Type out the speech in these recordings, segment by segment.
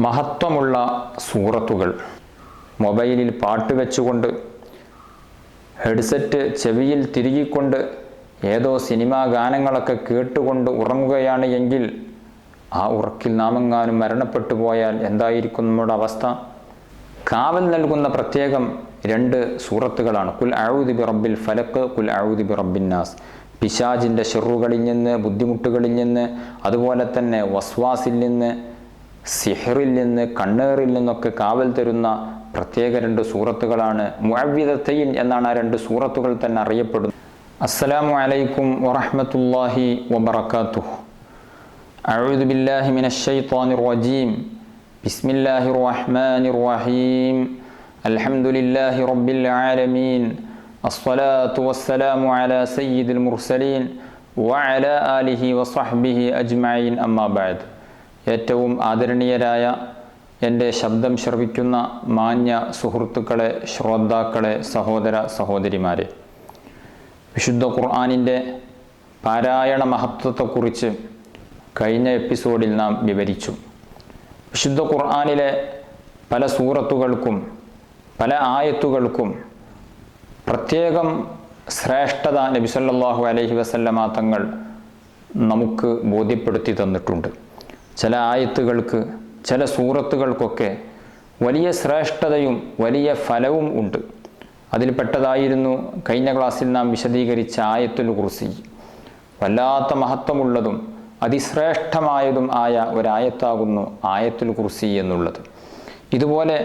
മഹത്വമുള്ള സൂറത്തുകൾ മൊബൈലിൽ പാട്ട് വെച്ചുകൊണ്ട് ഹെഡ്സെറ്റ് ചെവിയിൽ തിരുകിക്കൊണ്ട് ഏതോ സിനിമാ ഗാനങ്ങളൊക്കെ കേട്ടുകൊണ്ട് ഉറങ്ങുകയാണ് എങ്കിൽ ആ ഉറക്കിൽ നാമെങ്ങാനും മരണപ്പെട്ടു പോയാൽ എന്തായിരിക്കും നമ്മുടെ അവസ്ഥ? കാവൽ നൽകുന്ന പ്രത്യേകം 2 സൂറത്തുകളാണ്. കുൽ അഊദു ബിറബ്ബിൽ ഫലഖ്, കുൽ അഊദു ബിറബ്ബിൻ നാസ്. പിശാചിൻ്റെ ഷെറുകളിൽ നിന്ന്, ബുദ്ധിമുട്ടുകളിൽ നിന്ന്, അതുപോലെ തന്നെ വസ്വാസിൽ നിന്ന്, സിഹറിൽ നിന്ന്, കണ്ണേറിൽ നിന്നൊക്കെ കാവൽ തരുന്ന പ്രത്യേക 2 സൂറത്തുകളാണ്. മുഅവ്വിദത്തൈൻ എന്നാണ് ആ 2 സൂറത്തുകൾ തന്നെ അറിയപ്പെടുന്നത്. അസ്സലാമു അലൈക്കും വറഹ്മത്തുള്ളാഹി വബറകാതുഹു. അഊദു ബില്ലാഹി മിനശ് ശൈത്വാനിർ റജീം. ബിസ്മില്ലാഹിർ റഹ്മാനിർ റഹീം. അൽഹംദുലില്ലാഹി റബ്ബിൽ ആലമീൻ. അസ്സലാത്തു വസ്സലാമു അലാ സയ്യിദിൽ മുർസലീൻ വഅലാ ആലിഹി വസഹ്ബിഹി അജ്മഈൻ. അമ്മാ ബഅദ്. ഏറ്റവും ആദരണീയരായ എൻ്റെ ശബ്ദം ശ്രവിക്കുന്ന മാന്യ സുഹൃത്തുക്കളെ, ശ്രോതാക്കളെ, സഹോദര സഹോദരിമാരെ, വിശുദ്ധ ഖുർആനിൻ്റെ പാരായണ മഹത്വത്തെക്കുറിച്ച് കഴിഞ്ഞ എപ്പിസോഡിൽ നാം വിവരിച്ചു. വിശുദ്ധ ഖുർആനിലെ പല സൂറത്തുകൾക്കും പല ആയത്തുകൾക്കും പ്രത്യേകം ശ്രേഷ്ഠത നബി സല്ലല്ലാഹു അലൈഹി വസല്ലമ തങ്ങൾ നമുക്ക് ബോധ്യപ്പെടുത്തി തന്നിട്ടുണ്ട്. ചില ആയത്തുകൾക്ക്, ചില സൂറത്തുകൾക്കൊക്കെ വലിയ ശ്രേഷ്ഠതയും വലിയ ഫലവും ഉണ്ട്. അതിൽപ്പെട്ടതായിരുന്നു കഴിഞ്ഞ ക്ലാസ്സിൽ നാം വിശദീകരിച്ച ആയത്തുൽ കുർസി. വല്ലാത്ത മഹത്വമുള്ളതും അതിശ്രേഷ്ഠമായതും ആയ ഒരായത്താകുന്നു ആയത്തുൽ കുർസി എന്നുള്ളത്. ഇതുപോലെ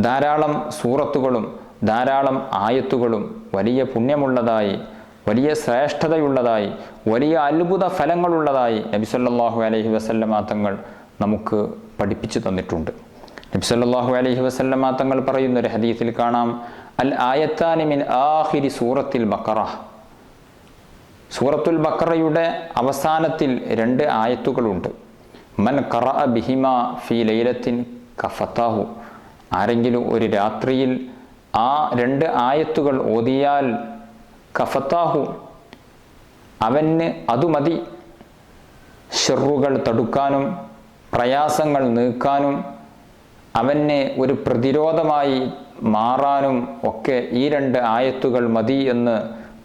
ധാരാളം സൂറത്തുകളും ധാരാളം ആയത്തുകളും വലിയ പുണ്യമുള്ളതായി, വലിയ ശ്രേഷ്ഠതയുള്ളതായി, വലിയ അത്ഭുത ഫലങ്ങളുള്ളതായി നബി സല്ലല്ലാഹു അലൈഹി വസല്ലമ തങ്ങൾ നമുക്ക് പഠിപ്പിച്ചു തന്നിട്ടുണ്ട്. നബി സല്ലല്ലാഹു അലൈഹി വസല്ലമ തങ്ങൾ പറയുന്ന ഒരു ഹദീസിൽ കാണാം, അൽ ആയത്താനി മിൻ ആഖിരി സൂറത്തിൽ ബഖറ. സൂറത്തുൽ ബഖറയുടെ അവസാനത്തിൽ 2 ആയത്തുകളുണ്ട്. മൻ ഖറഅ ബിഹിമാ ഫീ ലൈലത്തിൻ കഫതാഹു. ആരെങ്കിലും ഒരു രാത്രിയിൽ ആ 2 ആയത്തുകൾ ഓതിയാൽ കഫതാഹു, അവന് അതു മതി ഷെറുകൾ തടുക്കാനും പ്രയാസങ്ങൾ നീക്കാനും അവന് ഒരു പ്രതിരോധമായി മാറാനും ഒക്കെ ഈ 2 ആയത്തുകൾ മതി എന്ന്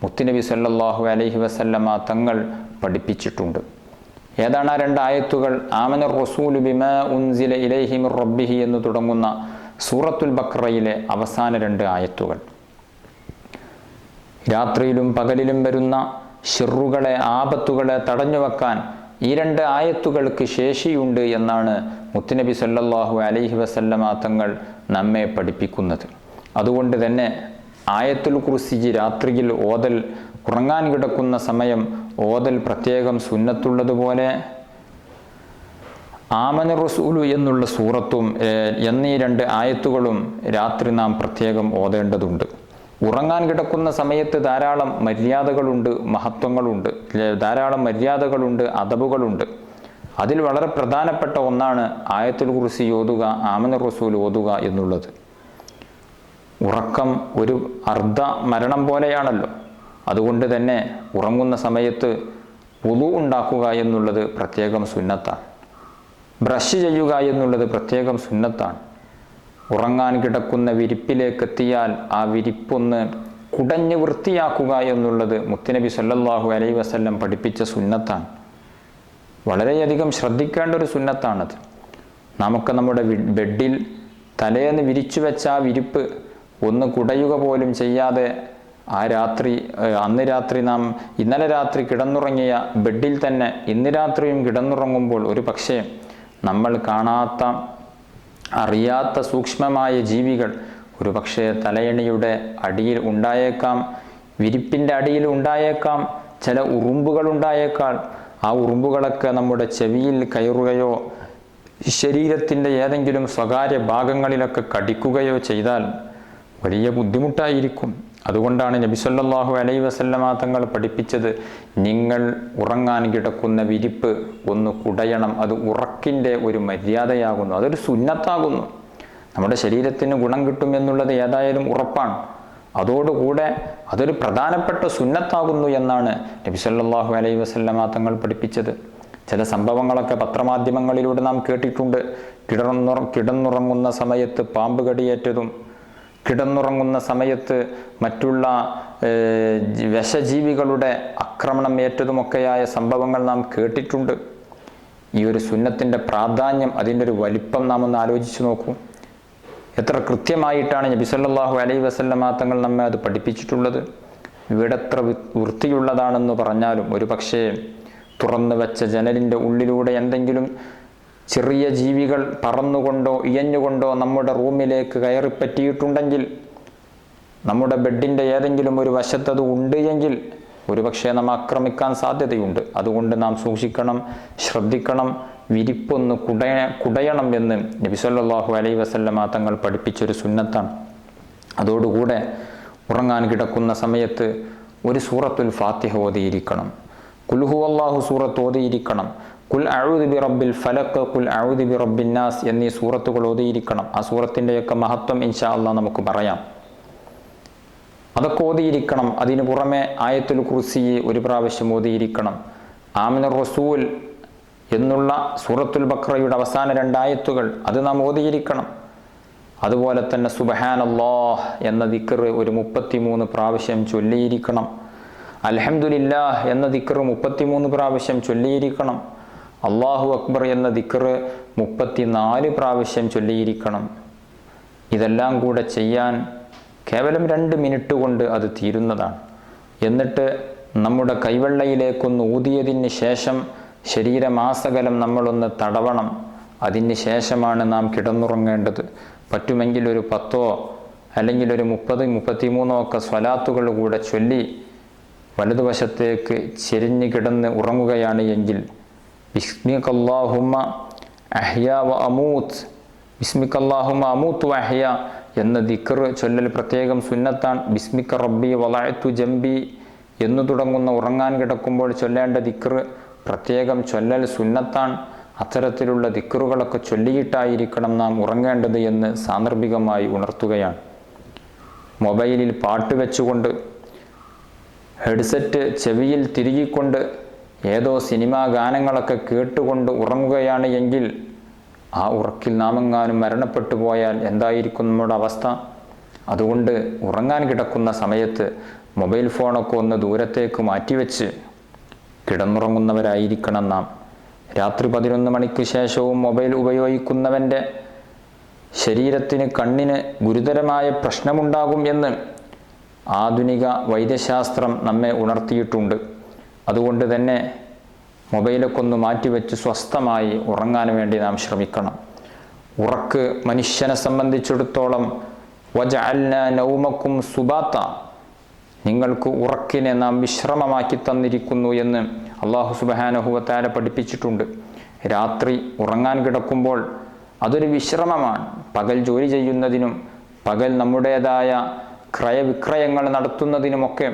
മുത്തുനബി സല്ലല്ലാഹു അലൈഹി വസല്ലമ തങ്ങൾ പഠിപ്പിച്ചിട്ടുണ്ട്. ഏതാണ് ആ 2 ആയത്തുകൾ? ആമനർ റസൂലു ബിമാ ഉൻസില ഇലൈഹി മിർ റബ്ബിഹി എന്ന് തുടങ്ങുന്ന സൂറത്തുൽ ബഖറയിലെ അവസാന 2 ആയത്തുകൾ. രാത്രിയിലും പകലിലും വരുന്ന ഷെറുകളെ, ആപത്തുകളെ തടഞ്ഞു വെക്കാൻ ഈ 2 ആയത്തുകൾക്ക് ശേഷിയുണ്ട് എന്നാണ് മുത്തുനബി സല്ലല്ലാഹു അലൈഹി വസല്ലമ തങ്ങൾ നമ്മെ പഠിപ്പിക്കുന്നത്. അതുകൊണ്ട് തന്നെ ആയത്തുൽ കുർസി രാത്രിയിൽ ഓതൽ, ഉറങ്ങാൻ കിടക്കുന്ന സമയം ഓതൽ പ്രത്യേകം സുന്നത്തുള്ളതുപോലെ ആമന റസൂലു എന്നുള്ള സൂറത്തും എന്നീ 2 ആയത്തുകളും രാത്രി നാം പ്രത്യേകം ഓതേണ്ടതുണ്ട്. ഉറങ്ങാൻ കിടക്കുന്ന സമയത്ത് ധാരാളം മര്യാദകളുണ്ട്, മഹത്വങ്ങളുണ്ട്, ധാരാളം മര്യാദകളുണ്ട്, അദബുകളുണ്ട്. അതിൽ വളരെ പ്രധാനപ്പെട്ട ഒന്നാണ് ആയത്തുൽ കുർസി ഓതുക, ആമന റസൂൽ ഓതുക എന്നുള്ളത്. ഉറക്കം ഒരു അർദ്ധ മരണം പോലെയാണല്ലോ. അതുകൊണ്ട് തന്നെ ഉറങ്ങുന്ന സമയത്ത് വുളു ഉണ്ടാക്കുക എന്നുള്ളത് പ്രത്യേകം സുന്നത്താണ്. ബ്രഷ് ചെയ്യുക എന്നുള്ളത് പ്രത്യേകം സുന്നത്താണ്. ഉറങ്ങാൻ കിടക്കുന്ന വിരിപ്പിലേക്ക് എത്തിയാൽ ആ വിരിപ്പൊന്ന് കുടഞ്ഞ് വൃത്തിയാക്കുക എന്നുള്ളത് മുത്തുനബി സല്ലല്ലാഹു അലൈഹി വസല്ലം പഠിപ്പിച്ച സുന്നത്താണ്. വളരെയധികം ശ്രദ്ധിക്കേണ്ട ഒരു സുന്നത്താണത്. നമുക്ക് നമ്മുടെ ബെഡിൽ തലേന്ന് വിരിച്ചു വെച്ച ആ വിരിപ്പ് ഒന്ന് കുടയുക പോലും ചെയ്യാതെ അന്ന് രാത്രി നാം ഇന്നലെ രാത്രി കിടന്നുറങ്ങിയ ബെഡിൽ തന്നെ ഇന്ന് രാത്രിയും കിടന്നുറങ്ങുമ്പോൾ ഒരു പക്ഷേ നമ്മൾ കാണാത്ത, അറിയാത്ത സൂക്ഷ്മമായ ജീവികൾ ഒരു പക്ഷേ തലയണിയുടെ അടിയിൽ ഉണ്ടായേക്കാം, വിരിപ്പിൻ്റെ അടിയിൽ ഉണ്ടായേക്കാം, ചില ഉറുമ്പുകൾ ഉണ്ടായേക്കാം. ആ ഉറുമ്പുകളൊക്കെ നമ്മുടെ ചെവിയിൽ കയറുകയോ ശരീരത്തിൻ്റെ ഏതെങ്കിലും സ്വകാര്യ ഭാഗങ്ങളിലൊക്കെ കടിക്കുകയോ ചെയ്താൽ വലിയ ബുദ്ധിമുട്ടായിരിക്കും. അതുകൊണ്ടാണ് നബി സല്ലല്ലാഹു അലൈഹി വസല്ലമ തങ്ങൾ പഠിപ്പിച്ചത്, നിങ്ങൾ ഉറങ്ങാൻ കിടക്കുന്ന വിരിപ്പ് ഒന്ന് കുടയണം. അത് ഉറക്കിൻ്റെ ഒരു മര്യാദയാകുന്നു, അതൊരു സുന്നത്താകുന്നു. നമ്മുടെ ശരീരത്തിന് ഗുണം കിട്ടും എന്നുള്ളത് ഏതായാലും ഉറപ്പാണ്. അതോടുകൂടെ അതൊരു പ്രധാനപ്പെട്ട സുന്നത്താകുന്നു എന്നാണ് നബി സല്ലല്ലാഹു അലൈഹി വസല്ലമ തങ്ങൾ പഠിപ്പിച്ചത്. ചില സംഭവങ്ങളൊക്കെ പത്രമാധ്യമങ്ങളിലൂടെ നാം കേട്ടിട്ടുണ്ട്. കിടന്നുറങ്ങുന്ന സമയത്ത് പാമ്പ് കടിയേറ്റതും, കിടന്നുറങ്ങുന്ന സമയത്ത് മറ്റുള്ള വിഷജീവികളുടെ ആക്രമണം ഏറ്റതുമൊക്കെയായ സംഭവങ്ങൾ നാം കേട്ടിട്ടുണ്ട്. ഈ ഒരു സുന്നത്തിൻ്റെ പ്രാധാന്യം, അതിൻ്റെ ഒരു വലിപ്പം നാം ഒന്ന് ആലോചിച്ച് നോക്കൂ. എത്ര കൃത്യമായിട്ടാണ് നബി സല്ലല്ലാഹു അലൈഹി വസല്ലമ തങ്ങൾ നമ്മെ അത് പഠിപ്പിച്ചിട്ടുള്ളത്. വീടെത്ര വൃത്തിയുള്ളതാണെന്ന് പറഞ്ഞാലും ഒരു പക്ഷേ തുറന്നു വെച്ച ജനലിൻ്റെ ഉള്ളിലൂടെ എന്തെങ്കിലും ചെറിയ ജീവികൾ പറന്നുകൊണ്ടോ ഇയഞ്ഞുകൊണ്ടോ നമ്മുടെ റൂമിലേക്ക് കയറിപ്പറ്റിയിട്ടുണ്ടെങ്കിൽ, നമ്മുടെ ബെഡിൻ്റെ ഏതെങ്കിലും ഒരു വശത്തത് ഉണ്ട് എങ്കിൽ ഒരുപക്ഷെ നാം ആക്രമിക്കാൻ സാധ്യതയുണ്ട്. അതുകൊണ്ട് നാം സൂക്ഷിക്കണം, ശ്രദ്ധിക്കണം, വിരിപ്പൊന്ന് കുടയണം എന്ന് നബി സല്ലല്ലാഹു അലൈഹി വസല്ലമ തങ്ങൾ പഠിപ്പിച്ചൊരു സുന്നത്താണ്. അതോടുകൂടെ ഉറങ്ങാൻ കിടക്കുന്ന സമയത്ത് ഒരു സൂറത്തുൽ ഫാത്തിഹ ഓതിയിരിക്കണം. ഖുൽ ഹുവല്ലാഹു സൂറത്ത് ഓതിയിരിക്കണം. ഖുൽ അഊദു ബിറബ്ബിൽ ഫലഖ്, ഖുൽ അഊദു ബിറബ്ബിൻ നാസ് എന്നീ സൂറത്തുകൾ ഓതിയിരിക്കണം. ആ സൂറത്തിൻ്റെയൊക്കെ മഹത്വം ഇൻഷാ അല്ലാഹ് നമുക്ക് പറയാം. അതൊക്കെ ഓതിയിരിക്കണം. അതിന് പുറമെ ആയത്തുൽ കുർസി ഒരു പ്രാവശ്യം ഓതിയിരിക്കണം. ആമിനുർ റസൂൽ എന്നുള്ള സൂറത്തുൽ ബഖറയുടെ അവസാന 2 ആയത്തുകൾ അത് നാം ഓതിയിരിക്കണം. അതുപോലെ തന്നെ സുബ്ഹാനല്ലാഹ് എന്ന ദിക്ർ ഒരു 33 പ്രാവശ്യം ചൊല്ലിയിരിക്കണം. അൽഹംദുലില്ലാഹ് എന്ന ദിക്ർ 33 പ്രാവശ്യം ചൊല്ലിയിരിക്കണം. അല്ലാഹു അക്ബർ എന്ന ദിക്ർ 34 പ്രാവശ്യം ചൊല്ലിയിരിക്കണം. ഇതെല്ലാം കൂടെ ചെയ്യാൻ കേവലം 2 മിനിറ്റ് കൊണ്ട് അത് തീരുന്നതാണ്. എന്നിട്ട് നമ്മുടെ കൈവെള്ളയിലേക്കൊന്ന് ഊതിയതിന് ശേഷം ശരീരമാസകലം നമ്മളൊന്ന് തടവണം. അതിന് ശേഷമാണ് നാം കിടന്നുറങ്ങേണ്ടത്. പറ്റുമെങ്കിൽ ഒരു 10 അല്ലെങ്കിൽ ഒരു 30, 33 ഒക്കെ സ്വലാത്തുകൾ കൂടെ ചൊല്ലി വലതുവശത്തേക്ക് ചെരിഞ്ഞ് കിടന്ന് ഉറങ്ങുകയാണ് എങ്കിൽ ബിസ്മിക്കല്ലാഹുമ്മ അഹ്യാ വ അമൂത്ത്, ബിസ്മിക്കല്ലാഹുമ്മ അമൂത്ത് വ അഹ്യാ എന്ന ദിക്ർ ചൊല്ലൽ പ്രത്യേകം സുന്നത്താണ്. ബിസ്മിക്ക റബ്ബി വളഅ്തു ജംബി എന്നു തുടങ്ങുന്ന ഉറങ്ങാൻ കിടക്കുമ്പോൾ ചൊല്ലേണ്ട ദിക്ർ പ്രത്യേകം ചൊല്ലൽ സുന്നത്താണ്. അത്തരത്തിലുള്ള ദിക്റുകളൊക്കെ ചൊല്ലിയിട്ടായിരിക്കണം നാം ഉറങ്ങേണ്ടത് എന്ന് സാന്ദർഭികമായി ഉണർത്തുകയാണ്. മൊബൈലിൽ പാട്ട് വെച്ചുകൊണ്ട്, ഹെഡ്സെറ്റ് ചെവിയിൽ തിരുകിക്കൊണ്ട് ഏതോ സിനിമാ ഗാനങ്ങളൊക്കെ കേട്ടുകൊണ്ട് ഉറങ്ങുകയാണ് എങ്കിൽ ആ ഉറക്കിൽ നാമെങ്ങാനും മരണപ്പെട്ടു പോയാൽ എന്തായിരിക്കും നമ്മുടെ അവസ്ഥ? അതുകൊണ്ട് ഉറങ്ങാൻ കിടക്കുന്ന സമയത്ത് മൊബൈൽ ഫോണൊക്കെ ഒന്ന് ദൂരത്തേക്ക് മാറ്റിവെച്ച് കിടന്നുറങ്ങുന്നവരായിരിക്കണം നാം. രാത്രി 11 മണിക്ക് ശേഷവും മൊബൈൽ ഉപയോഗിക്കുന്നവൻ്റെ ശരീരത്തിന്, കണ്ണിന് ഗുരുതരമായ പ്രശ്നമുണ്ടാകും എന്ന് ആധുനിക വൈദ്യശാസ്ത്രം നമ്മെ ഉണർത്തിയിട്ടുണ്ട്. അതുകൊണ്ട് തന്നെ മൊബൈലൊക്കെ ഒന്ന് മാറ്റിവെച്ച് സ്വസ്ഥമായി ഉറങ്ങാൻ വേണ്ടി നാം ശ്രമിക്കണം. ഉറക്ക് മനുഷ്യനെ സംബന്ധിച്ചിടത്തോളം വജഅൽനാ നൗമക്കും സുബാത്ത, നിങ്ങൾക്ക് ഉറക്കിനെ നാം വിശ്രമമാക്കി തന്നിരിക്കുന്നു എന്ന് അല്ലാഹു സുബ്ഹാനഹു വ തആല പഠിപ്പിച്ചിട്ടുണ്ട്. രാത്രി ഉറങ്ങാൻ കിടക്കുമ്പോൾ അതൊരു വിശ്രമമാണ്. പകൽ ജോലി ചെയ്യുന്നതിനും പകൽ നമ്മുടേതായ ക്രയവിക്രയങ്ങൾ നടത്തുന്നതിനുമൊക്കെ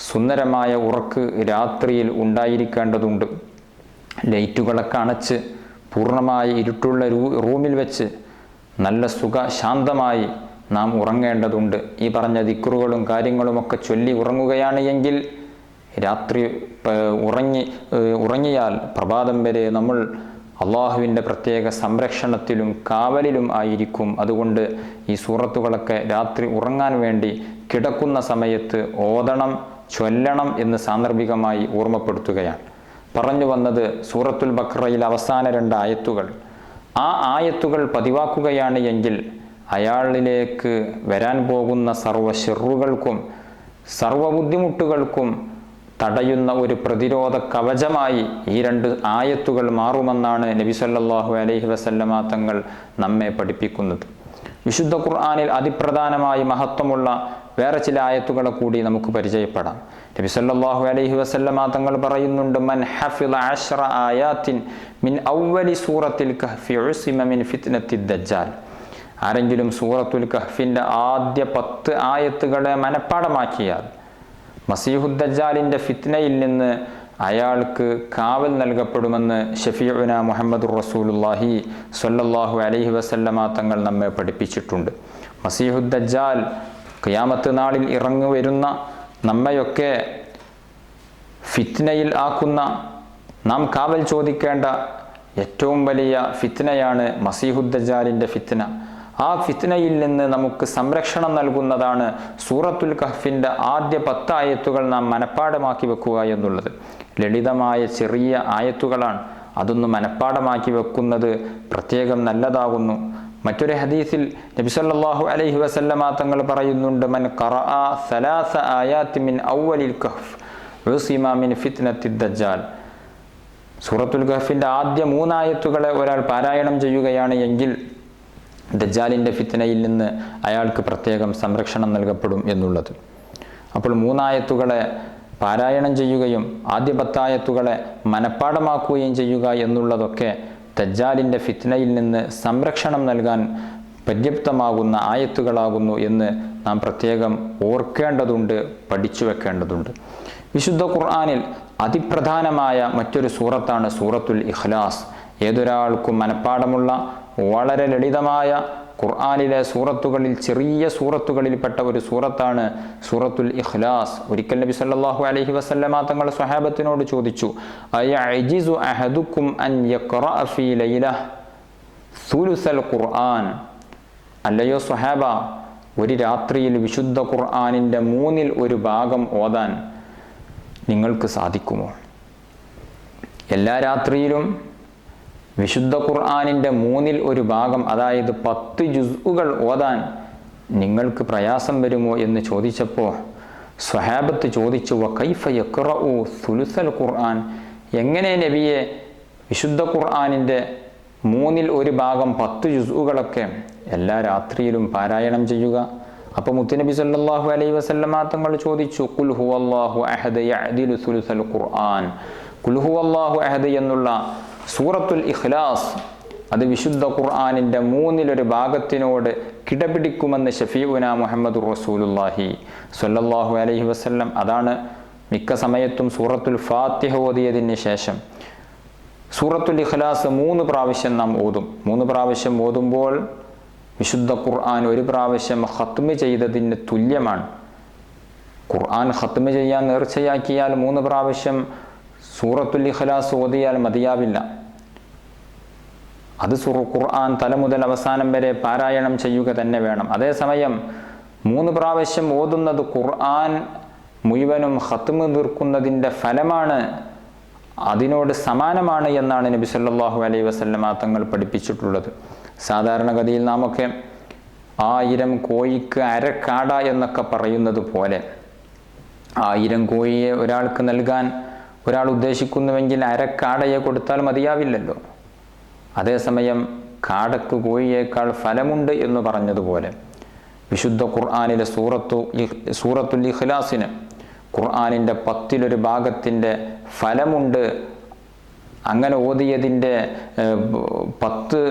സുന്ദരമായ ഉറക്ക് രാത്രിയിൽ ഉണ്ടായിരിക്കേണ്ടതുണ്ട്. ലൈറ്റുകളൊക്കെ അണച്ച് പൂർണ്ണമായി ഇരുട്ടുള്ള റൂമിൽ വെച്ച് നല്ല ശാന്തമായി നാം ഉറങ്ങേണ്ടതുണ്ട്. ഈ പറഞ്ഞ ദിക്റുകളും കാര്യങ്ങളുമൊക്കെ ചൊല്ലി ഉറങ്ങുകയാണ് എങ്കിൽ രാത്രി ഉറങ്ങിയാൽ പ്രഭാതം വരെ നമ്മൾ അള്ളാഹുവിൻ്റെ പ്രത്യേക സംരക്ഷണത്തിലും കാവലിലും ആയിരിക്കും. അതുകൊണ്ട് ഈ സൂറത്തുകളൊക്കെ രാത്രി ഉറങ്ങാൻ വേണ്ടി കിടക്കുന്ന സമയത്ത് ഓതണം, ചൊല്ലണം എന്ന് സാന്ദർഭികമായി ഓർമ്മപ്പെടുത്തുകയാണ്. പറഞ്ഞു വന്നത് സൂറത്തുൽ ബഖറയിൽ അവസാന 2 ആയത്തുകൾ. ആ ആയത്തുകൾ പതിവാക്കുകയാണ് എങ്കിൽ അയാളിലേക്ക് വരാൻ പോകുന്ന സർവ്വ ശർറുകൾക്കും സർവ്വ ബുദ്ധിമുട്ടുകൾക്കും തടയുന്ന ഒരു പ്രതിരോധ കവചമായി ഈ 2 ആയത്തുകൾ മാറുമെന്നാണ് നബി സല്ലല്ലാഹു അലൈഹി വസല്ലമ തങ്ങൾ നമ്മെ പഠിപ്പിക്കുന്നത്. വിശുദ്ധ ഖുർആനിൽ അതിപ്രധാനമായി മഹത്വമുള്ള വേറെ ചില ആയത്തുകളെ കൂടി നമുക്ക് പരിചയപ്പെടാം. നബി സല്ലല്ലാഹു അലൈഹി വസല്ലമ തങ്ങൾ പറയുന്നുണ്ട്, മൻ ഹഫിള 10 ആയാത്തിൻ മിൻ അവ്വലി സൂറത്തിൽ കഹ്ഫി ഉസിമ മിൻ ഫിത്നത്തിദ് ദജ്ജാൽ. ആരെങ്കിലും സൂറത്തുൽ കഹ്ഫിൻ്റെ ആദ്യ 10 ആയത്തുകളെ മനഃപ്പാഠമാക്കിയാൽ മസീഹുദ് ദജ്ജാലിൻ്റെ ഫിത്നയിൽ നിന്ന് അയാൾക്ക് കാവൽ നൽകപ്പെടുമെന്ന് ഷഫീഉന മുഹമ്മദുർ റസൂലുള്ളാഹി സ്വല്ലല്ലാഹു അലൈഹി വസല്ലമ തങ്ങൾ നമ്മെ പഠിപ്പിച്ചിട്ടുണ്ട്. മസീഹുദ് ദജ്ജാൽ ഖിയാമത്ത് നാളിൽ ഇറങ്ങി വരുന്ന നമ്മയൊക്കെ ഫിത്നയിൽ ആക്കുന്ന, നാം കാവൽ ചോദിക്കേണ്ട ഏറ്റവും വലിയ ഫിത്നയാണ് മസീഹുദ്ദജാലിൻ്റെ ഫിത്ന. ആ ഫിത്നയിൽ നിന്ന് നമുക്ക് സംരക്ഷണം നൽകുന്നതാണ് സൂറത്തുൽ കഹ്ഫിൻ്റെ ആദ്യ 10 ആയത്തുകൾ നാം മനഃപ്പാഠമാക്കി വെക്കുക എന്നുള്ളത്. ലളിതമായ ചെറിയ ആയത്തുകളാണ്, അതൊന്ന് മനഃപ്പാഠമാക്കി വെക്കുന്നത് പ്രത്യേകം നല്ലതാകുന്നു. മറ്റൊരു ഹദീസിൽ നബി സല്ലല്ലാഹു അലൈഹി വസല്ലമ തങ്ങൾ പറയുന്നുണ്ട്, മൻ ഖറഅ 3 ആയാത്തി മിൻ അവ്വലിൽ കഹ്ഫ് ഉസിമ മിൻ ഫിത്നത്തിദ് ദജ്ജാൽ. സൂറത്തുൽ കഹ്ഫിൻ്റെ ആദ്യ 3 ആയത്തുകളെ ഒരാൾ പാരായണം ചെയ്യുകയാണ് എങ്കിൽ ദജ്ജാലിൻ്റെ ഫിത്നയിൽ നിന്ന് അയാൾക്ക് പ്രത്യേകം സംരക്ഷണം നൽകപ്പെടും എന്നുള്ളത്. അപ്പോൾ 3 ആയത്തുകളെ പാരായണം ചെയ്യുകയും ആദ്യ 10 ആയത്തുകളെ മനഃപ്പാഠമാക്കുകയും ചെയ്യുക എന്നുള്ളതൊക്കെ ദജ്ജാലിൻ്റെ ഫിത്നയിൽ നിന്ന് സംരക്ഷണം നൽകാൻ പര്യാപ്തമാകുന്ന ആയത്തുകളാകുന്നു എന്ന് നാം പ്രത്യേകം ഓർക്കേണ്ടതുണ്ട്, പഠിച്ചു വെക്കേണ്ടതുണ്ട്. വിശുദ്ധ ഖുർആനിൽ അതിപ്രധാനമായ മറ്റൊരു സൂറത്താണ് സൂറത്തുൽ ഇഖ്ലാസ്. ഏതൊരാൾക്കും മനഃപ്പാഠമുള്ള വളരെ ലളിതമായ ഖുർആനിലെ സൂറത്തുകളിൽ ചെറിയ സൂറത്തുകളിൽപ്പെട്ട ഒരു സൂറത്താണ് സൂറത്തുൽ ഇഖ്ലാസ്. ഒരിക്കൽ നബി സല്ലല്ലാഹു അലൈഹി വസല്ലമ തങ്ങൾ സ്വഹാബത്തിനോട് ചോദിച്ചു, അയഅജിസു അഹദുക്കും അൻ യഖറഅ ഫീ ലൈലഹ സുലുസൽ ഖുർആൻ. അല്ലയോ സ്വഹാബ, ഒരു രാത്രിയിൽ വിശുദ്ധ ഖുർആനിൻ്റെ 1/3 ഭാഗം ഓതാൻ നിങ്ങൾക്ക് സാധിക്കുമോ? എല്ലാ രാത്രിയിലും വിശുദ്ധ ഖുർആനിൻ്റെ 1/3 ഭാഗം, അതായത് 10 ജുസ്ഉകൾ ഓതാൻ നിങ്ങൾക്ക് പ്രയാസം വരുമോ എന്ന് ചോദിച്ചപ്പോൾ സ്വഹാബത്ത് ചോദിച്ചു, വകൈഫ യഖറഉ സുലുസൽ ഖുർആൻ, എങ്ങനെ നബിയെ വിശുദ്ധ ഖുർആനിൻ്റെ 1/3 ഭാഗം 10 ജുസ്ഉകളൊക്കെ എല്ലാ രാത്രിയിലും പാരായണം ചെയ്യുക? അപ്പോൾ മുത്തുനബി സല്ലല്ലാഹു അലൈഹി വസല്ലമ തങ്ങൾ ചോദിച്ചു, ഖുൽ ഹുവല്ലാഹു അഹദ് യഅദിലു സുലുസൽ ഖുർആൻ. ഖുൽ ഹുവല്ലാഹു അഹദ് എന്നുള്ള സൂറത്തുൽ ഇഖ്ലാസ് അത് വിശുദ്ധ ഖുർആനിൻ്റെ 1/3 ഭാഗത്തിനോട് കിടപിടിക്കുമെന്ന് ഷഫീഉന മുഹമ്മദുർ റസൂലുള്ളാഹി സ്വല്ലല്ലാഹു അലൈഹി വസല്ലം. അതാണ് മിക്ക സമയത്തും സൂറത്തുൽ ഫാത്തിഹ ഓതിയതിന് ശേഷം സൂറത്തുൽ ഇഖ്ലാസ് 3 പ്രാവശ്യം നാം ഓതും. 3 പ്രാവശ്യം ഓതുമ്പോൾ വിശുദ്ധ ഖുർആൻ 1 പ്രാവശ്യം ഖത്മ് ചെയ്തതിന് തുല്യമാണ്. ഖുർആൻ ഖത്മ് ചെയ്യാൻ നേർച്ചയാക്കിയാൽ 3 പ്രാവശ്യം സൂറത്തുൽ ഇഖ്ലാസ് ഓതിയാൽ മതിയാവില്ല. അത് ഖുർആൻ തല മുതൽ അവസാനം വരെ പാരായണം ചെയ്യുക തന്നെ വേണം. അതേസമയം 3 പ്രാവശ്യം ഓതുന്നത് ഖുർആൻ മുഴുവനും ഖത്മ് തീർക്കുന്നതിൻ്റെ ഫലമാണ്, അതിനോട് സമാനമാണ് എന്നാണ് നബി സല്ലല്ലാഹു അലൈഹി വസല്ലമ തങ്ങൾ പഠിപ്പിച്ചിട്ടുള്ളത്. സാധാരണഗതിയിൽ നാമൊക്കെ 1000 കോഴിക്ക് അരക്കാട എന്നൊക്കെ പറയുന്നത് പോലെ 1000 കോഴിയെ ഒരാൾക്ക് നൽകാൻ ഒരാൾ ഉദ്ദേശിക്കുന്നുവെങ്കിൽ അരക്കാടയെ കൊടുത്താൽ മതിയാവില്ലല്ലോ. അതേസമയം കാടക്ക് കോഴിയേക്കാൾ ഫലമുണ്ട് എന്ന് പറഞ്ഞതുപോലെ വിശുദ്ധ ഖുർആനിലെ സൂറത്തുൽ ഇഖ്ലാസിന് ഖുർആനിൻ്റെ 10/1 ഭാഗത്തിൻ്റെ ഫലമുണ്ട്. അങ്ങനെ ഓതിയതിൻ്റെ 10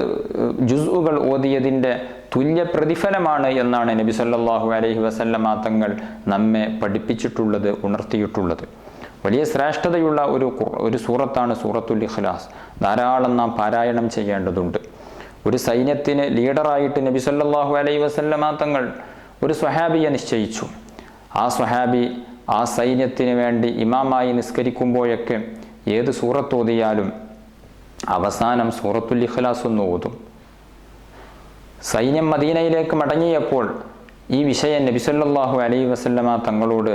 ജുസ്ഉകൾ ഓതിയതിൻ്റെ തുല്യ പ്രതിഫലമാണ് എന്നാണ് നബി സല്ലല്ലാഹു അലൈഹി വസല്ലമ തങ്ങൾ നമ്മെ പഠിപ്പിച്ചിട്ടുള്ളത്, ഉണർത്തിയിട്ടുള്ളത്. വലിയ ശ്രേഷ്ഠതയുള്ള ഒരു സൂറത്താണ് സൂറത്തുൽ ഇഖ്ലാസ്. ധാരാളം നാം പാരായണം ചെയ്യേണ്ടതുണ്ട്. ഒരു സൈന്യത്തിന് ലീഡറായിട്ട് നബി സല്ലല്ലാഹു അലൈഹി വസല്ലമ തങ്ങൾ ഒരു സ്വഹാബിയെ നിശ്ചയിച്ചു. ആ സ്വഹാബി ആ സൈന്യത്തിന് വേണ്ടി ഇമാമായി നിസ്കരിക്കുമ്പോഴൊക്കെ ഏത് സൂറത്ത് ഓതിയാലും അവസാനം സൂറത്തുൽ ഇഖ്ലാസ് ഒന്ന് ഓതും. സൈന്യം മദീനയിലേക്ക് മടങ്ങിയപ്പോൾ ഈ വിഷയം നബി സല്ലല്ലാഹു അലൈഹി വസല്ലമ തങ്ങളോട്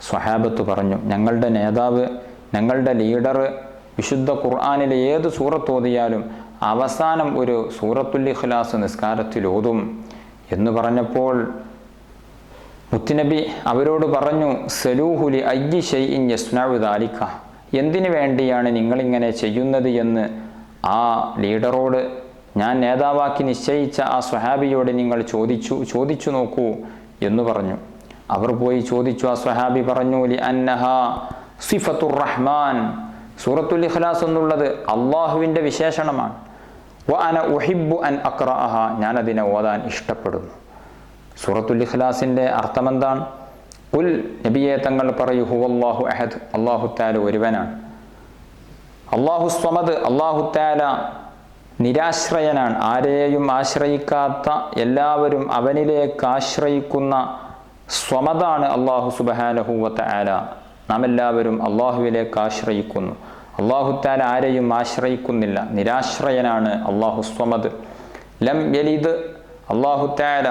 സ്വഹാബത്ത് പറഞ്ഞു, ഞങ്ങളുടെ നേതാവ്, ഞങ്ങളുടെ ലീഡർ വിശുദ്ധ ഖുർആനിലെ ഏത് സൂറത്ത് ഓതിയാലും അവസാനം ഒരു സൂറത്തുൽ ഇഖ്ലാസ് നിസ്കാരത്തിൽ ഓതും എന്ന് പറഞ്ഞപ്പോൾ മുത്തുനബി അവരോട് പറഞ്ഞു, സലൂഹുലി അയ്യി ഷൈഇൻ യസ്നഉ ദാലിക, എന്തിനു വേണ്ടിയാണ് നിങ്ങളിങ്ങനെ ചെയ്യുന്നത് എന്ന് ആ ലീഡറോട്, ഞാൻ നേതാവാക്കി നിശ്ചയിച്ച ആ സ്വഹാബിയോട് നിങ്ങൾ ചോദിച്ചു നോക്കൂ എന്ന് പറഞ്ഞു. അവർ പോയി ചോദിച്ചു. ആ സ്വഹാബി പറഞ്ഞു, ലി അന്നഹാ സിഫത്തുർ റഹ്മാൻ, സൂറത്തുൽ ഇഖ്ലാസ് എന്നുള്ളത് അള്ളാഹുവിൻ്റെ വിശേഷണമാണ്. വ അന ഉഹിബ്ബു അൻ അഖ്റഅഹ, ഞാനതിനെ ഓതാൻ ഇഷ്ടപ്പെടുന്നു. സൂറത്തുൽ ഇഖ്ലാസിൻ്റെ അർത്ഥമെന്താണ്? ഖുൽ, നബിയെ തങ്ങൾ പറയൂ, ഹുവല്ലാഹു അഹദ്, അല്ലാഹു തആല ഒരുവനാണ്. അല്ലാഹു സ്വമദ്, അല്ലാഹു തആല നിരാശ്രയനാണ്, ആരെയും ആശ്രയിക്കാത്ത, എല്ലാവരും അവനിലേക്ക് ആശ്രയിക്കുന്ന സ്വമദാണ് അല്ലാഹു സുബ്ഹാനഹു വ തആല. നാം എല്ലാവരും അല്ലാഹുവിലേക്ക് ആശ്രയിക്കുന്നു. അല്ലാഹു തആല ആരെയും ആശ്രയിക്കുന്നില്ല, നിരാശ്രയനാണ്. അല്ലാഹു സ്വമദ്. ലം യലിദ്, അല്ലാഹു തആല